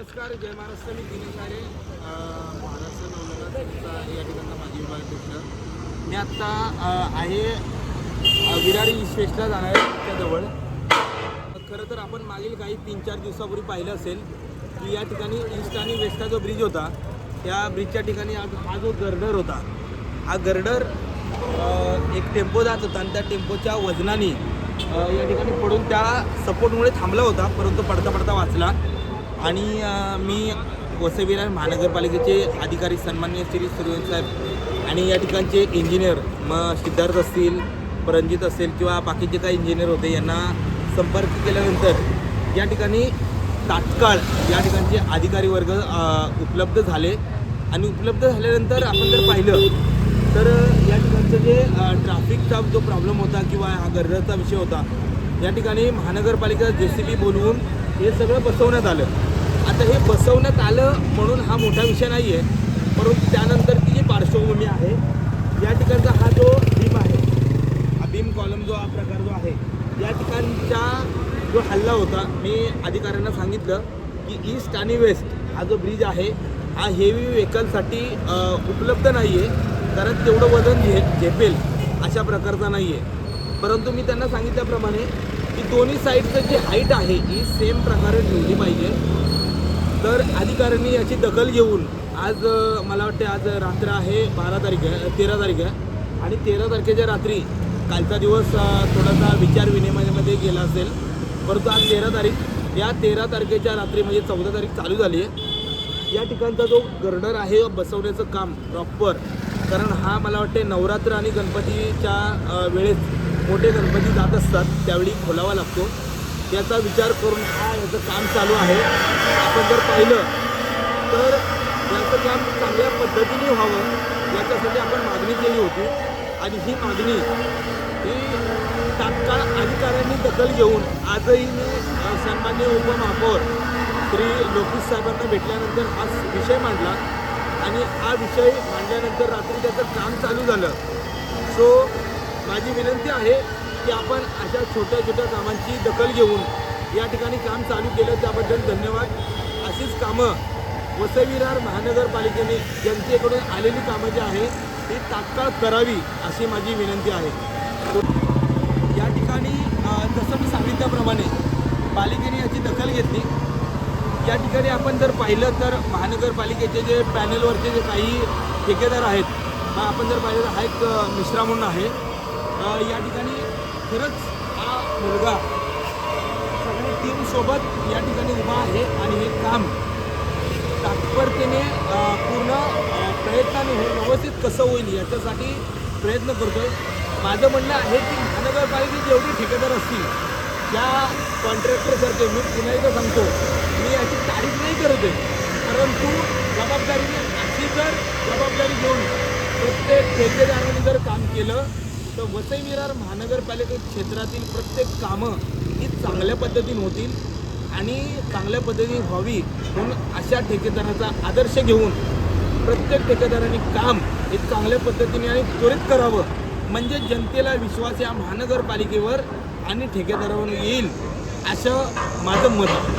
नमस्कार, जय महाराष्ट्र. मी दिनेश आहे, महाराष्ट्र नवलखा या ठिकाणचा माजी विभागाध्यक्ष. मी आत्ता आहे विरार ईस्ट वेस्टला जाणार आहे त्याजवळ. खरं तर आपण मागील काही 3-4 दिवसापूर्वी पाहिलं असेल की या ठिकाणी ईस्ट आणि वेस्टचा जो ब्रिज होता त्या ब्रिजच्या ठिकाणी हा जो गर्डर होता, हा गर्डर एक टेम्पो जात होता आणि त्या टेम्पोच्या वजनाने या ठिकाणी पडून त्या सपोर्टमुळे थांबला होता, परंतु पडता पडता वाचला. आणि मी वसई विरार महानगरपालिकेचे अधिकारी सन्माननीय श्री सूर्यवंशी साहेब आणि या ठिकाणचे इंजिनियर मग सिद्धार्थ असतील, परंजित असेल किंवा बाकीचे काही इंजिनियर होते यांना संपर्क केल्यानंतर या ठिकाणी तात्काळ या ठिकाणचे अधिकारी वर्ग उपलब्ध झाले. आणि उपलब्ध झाल्यानंतर आपण जर पाहिलं तर या ठिकाणचं जे ट्रॅफिकचा जो प्रॉब्लेम होता किंवा हा गर्दीचा विषय होता, या ठिकाणी महानगरपालिका JCB बोलवून हे सगळं बसवण्यात आलं. आता हे बसवण्यात आलं म्हणून हा मोठा विषय नाही आहे, परंतु त्यानंतरची जी पार्श्वभूमी आहे, या ठिकाणचा हा जो बीम आहे, हा बीम कॉलम जो हा प्रकार जो आहे, या ठिकाणचा जो हल्ला होता, मी अधिकाऱ्यांना सांगितलं की ईस्ट आणि वेस्ट हा जो ब्रिज आहे हा हेवी व्हेकलसाठी उपलब्ध नाही आहे, कारण तेवढं वजन झेपेल अशा प्रकारचा नाही आहे. परंतु मी त्यांना सांगितल्याप्रमाणे की दोन्ही साईडचं जी हाईट आहे ही सेम प्रकारे ठेवली पाहिजे. तर अधिकाऱ्यांनी याची दखल घेऊन आज मला वाटते आज रात्र आहे 13 तारीख आहे आणि 13 तारखेच्या रात्री कालचा दिवस थोडासा विचार विनिमयामध्ये गेला असेल, परंतु आज 13 तारीख, या 13 तारखेच्या रात्री म्हणजे 14 तारीख चालू झाली आहे. या ठिकाणचा जो गर्डर आहे बसवण्याचं काम प्रॉपर, कारण हा मला वाटते नवरात्र आणि गणपतीच्या वेळेस मोठे गणपती जात असतात त्यावेळी खोलावा लागतो, याचा विचार करून याचं काम चालू आहे. आपण जर पाहिलं तर याचं काम चांगल्या पद्धतीने व्हावं याच्यासाठी आपण मागणी केली होती आणि ही मागणी ही तात्काळ अधिकाऱ्यांनी दखल घेऊन आजही मी सन्माननीय उपमहापौर श्री लोकेश साहेबांना भेटल्यानंतर हा विषय मांडला आणि हा विषय मांडल्यानंतर रात्री त्याचं काम चालू झालं. सो माझी विनंती आहे की आपण अशा छोट्या छोट्या कामांची दखल घेऊन या ठिकाणी काम चालू केलं, त्याबद्दल धन्यवाद. अशीच कामं वसई विरार महानगरपालिकेने जनतेकडून आलेली कामं जी आहे ती तात्काळ करावी अशी माझी विनंती आहे. या ठिकाणी जसं मी सांगितल्याप्रमाणे पालिकेने याची दखल घेतली. या ठिकाणी आपण जर पाहिलं तर महानगरपालिकेचे जे पॅनलवरचे जे काही ठेकेदार आहेत, आपण जर पाहिलं तर हा एक मिश्रा म्हणून आहे. या ठिकाणी खरंच हा मुलगा सगळी टीमसोबत या ठिकाणी उभा आहे आणि हे काम तात्परतेने पूर्ण प्रयत्नाने व्यवस्थित कसं होईल याच्यासाठी प्रयत्न करतो आहे. माझं म्हणणं आहे की महानगरपालिकेचे जेवढे ठेकेदार असतील त्या कॉन्ट्रॅक्टरसारखे, मी पुन्हा एकदा सांगतो, मी याची तारीफ नाही करत आहे, परंतु जबाबदारीने अशी जर जबाबदारी घेऊन प्रत्येक ठेकेदाराने जर काम केलं तर वसई विरार महानगरपालिका क्षेत्रातील प्रत्येक कामं ही चांगल्या पद्धतीने होतील आणि चांगल्या पद्धतीने व्हावी. म्हणून अशा ठेकेदाराचा आदर्श घेऊन प्रत्येक ठेकेदाराने काम हे चांगल्या पद्धतीने आणि त्वरित करावं, म्हणजे जनतेला विश्वास या महानगरपालिकेवर आणि ठेकेदारावर येईल असं माझं मत आहे.